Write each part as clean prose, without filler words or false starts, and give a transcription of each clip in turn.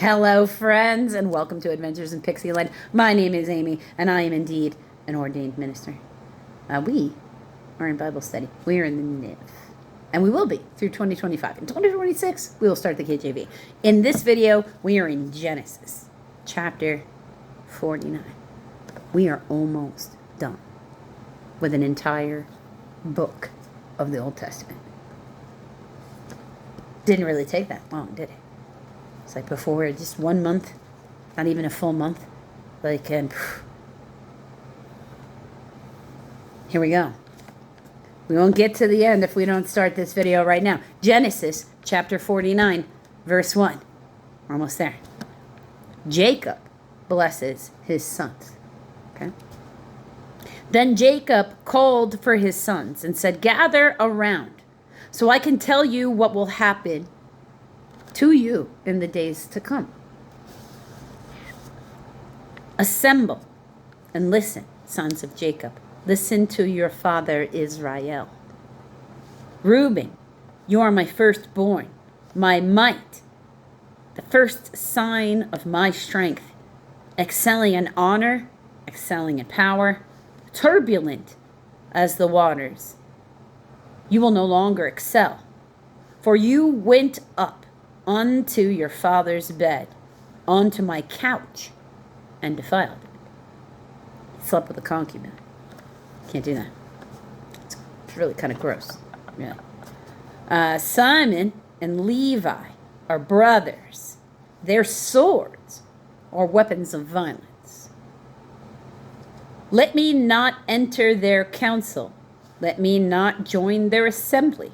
Hello, friends, and welcome to Adventures in Pixieland. My name is Amy, and I am indeed an ordained minister. We are in Bible study. We are in the NIV, and we will be through 2025. In 2026, we will start the KJV. In this video, we are in Genesis, chapter 49. We are almost done with an entire book of the Old Testament. Didn't really take that long, did it? It's like before, just 1 month, not even a full month. And here we go. We won't get to the end if we don't start this video right now. Genesis chapter 49, verse 1. We're almost there. Jacob blesses his sons. Okay. Then Jacob called for his sons and said, "Gather around, so I can tell you what will happen to you in the days to come. Assemble and listen, sons of Jacob. Listen to your father Israel. Reuben, you are my firstborn, my might, the first sign of my strength, excelling in honor, excelling in power, turbulent as the waters. You will no longer excel, for you went up unto your father's bed, onto my couch, and defiled it." Slept with a concubine. Can't do that. It's really kind of gross. Yeah. Simon and Levi are brothers. Their swords are weapons of violence. Let me not enter their council. Let me not join their assembly.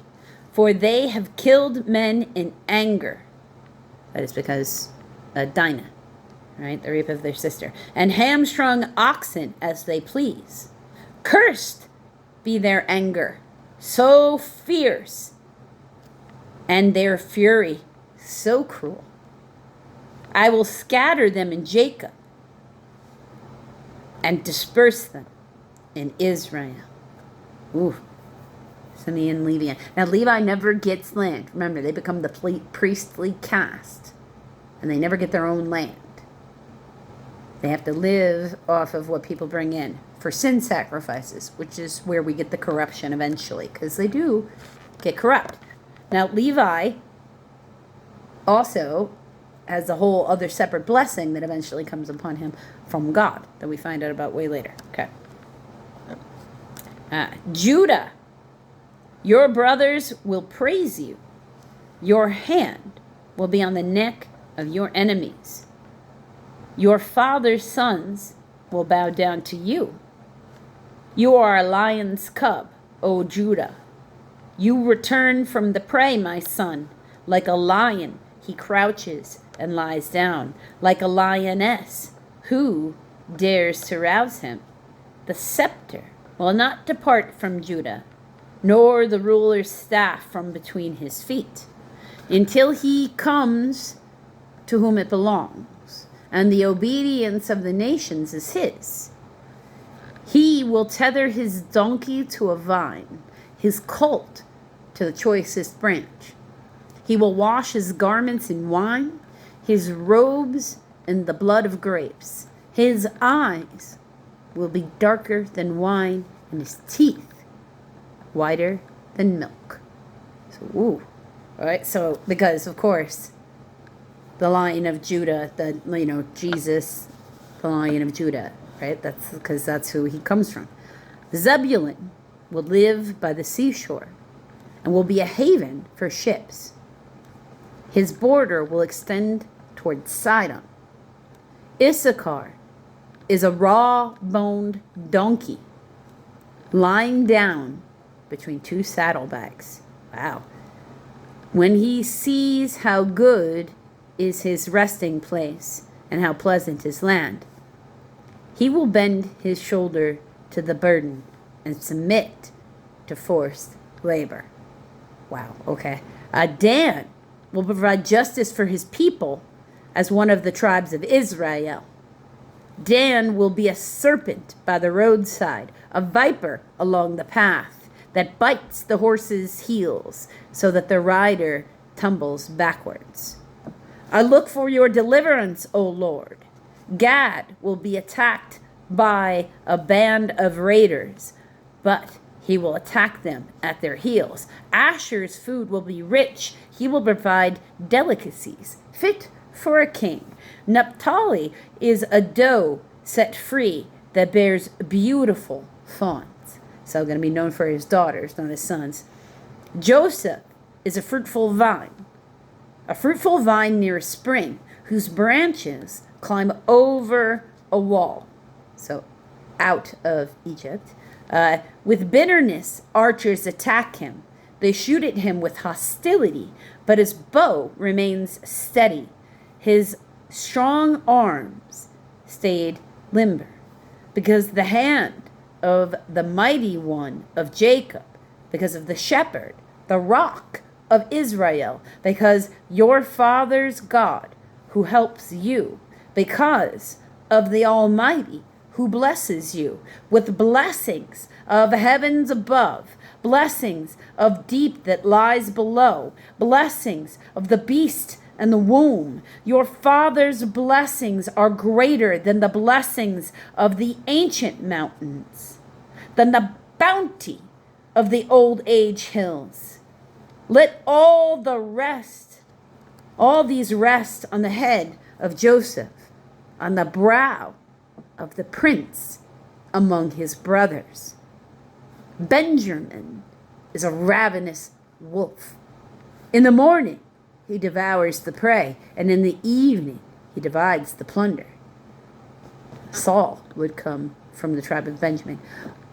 For they have killed men in anger. That is because Dinah, right? The rape of their sister. And hamstrung oxen as they please. Cursed be their anger, so fierce, and their fury so cruel. I will scatter them in Jacob and disperse them in Israel. Ooh. Simeon, Levi. Now, Levi never gets land. Remember, they become the priestly caste, and they never get their own land. They have to live off of what people bring in for sin sacrifices, which is where we get the corruption eventually, because they do get corrupt. Now, Levi also has a whole other separate blessing that eventually comes upon him from God that we find out about way later. Okay. Judah. Your brothers will praise you. Your hand will be on the neck of your enemies. Your father's sons will bow down to you. You are a lion's cub, O Judah. You return from the prey, my son. Like a lion, he crouches and lies down. Like a lioness, who dares to rouse him? The scepter will not depart from Judah, nor the ruler's staff from between his feet, until he comes to whom it belongs, and the obedience of the nations is his. He will tether his donkey to a vine, his colt to the choicest branch. He will wash his garments in wine, his robes in the blood of grapes. His eyes will be darker than wine, and his teeth whiter than milk. So, ooh. All right. So, because of course, the Lion of Judah, Jesus, the Lion of Judah, right? That's because that's who he comes from. Zebulun will live by the seashore and will be a haven for ships. His border will extend toward Sidon. Issachar is a raw-boned donkey lying down between two saddlebags. Wow. When he sees how good is his resting place and how pleasant his land, he will bend his shoulder to the burden and submit to forced labor. Wow, okay. Dan will provide justice for his people as one of the tribes of Israel. Dan will be a serpent by the roadside, a viper along the path, that bites the horse's heels so that the rider tumbles backwards. I look for your deliverance, O Lord. Gad will be attacked by a band of raiders, but he will attack them at their heels. Asher's food will be rich. He will provide delicacies fit for a king. Naphtali is a doe set free that bears beautiful fawns. So going to be known for his daughters, not his sons. Joseph is a fruitful vine near a spring, whose branches climb over a wall. So out of Egypt. With bitterness, archers attack him. They shoot at him with hostility, but his bow remains steady. His strong arms stayed limber, because the hand of the mighty one of Jacob, because of the shepherd, the rock of Israel, because your father's God who helps you, because of the Almighty who blesses you with blessings of heavens above, blessings of deep that lies below, blessings of the beast and the womb. Your father's blessings are greater than the blessings of the ancient mountains, than the bounty of the old age hills. Let all these rest on the head of Joseph, on the brow of the prince among his brothers. Benjamin is a ravenous wolf. In the morning, he devours the prey, and in the evening, he divides the plunder. Saul would come from the tribe of Benjamin.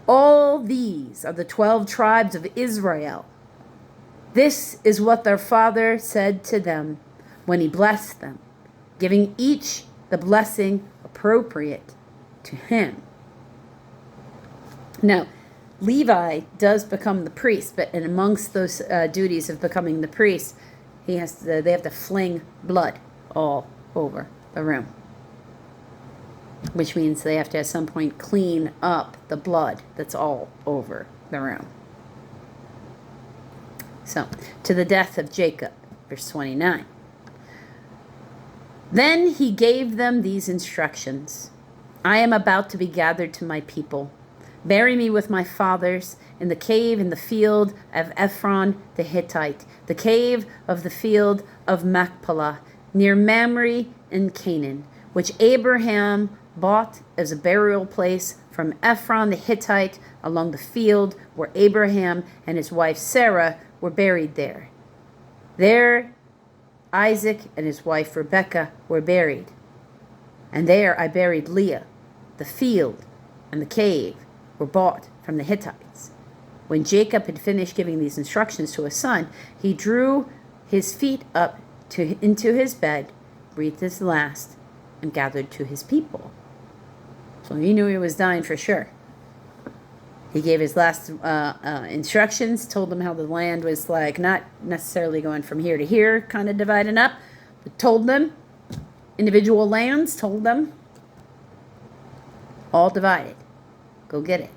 All these are the 12 tribes of Israel. This is what their father said to them when he blessed them, giving each the blessing appropriate to him. Now, Levi does become the priest, but and amongst those duties of becoming the priest, they have to fling blood all over the room, which means they have to at some point clean up the blood that's all over the room. So, to the death of Jacob, verse 29. Then he gave them these instructions. I am about to be gathered to my people. Bury me with my fathers in the cave in the field of Ephron the Hittite, the cave of the field of Machpelah, near Mamre in Canaan, which Abraham bought as a burial place from Ephron the Hittite along the field where Abraham and his wife Sarah were buried there. There Isaac and his wife Rebekah were buried. And there I buried Leah. The field and the cave were bought from the Hittites. When Jacob had finished giving these instructions to his son, he drew his feet up into his bed, breathed his last, and gathered to his people. So he knew he was dying for sure. He gave his last instructions, told them how the land was like not necessarily going from here to here, kind of dividing up, but told them individual lands, told them all divided. Go get it.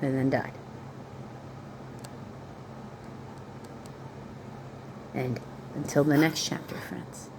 And then died. And until the next chapter, friends.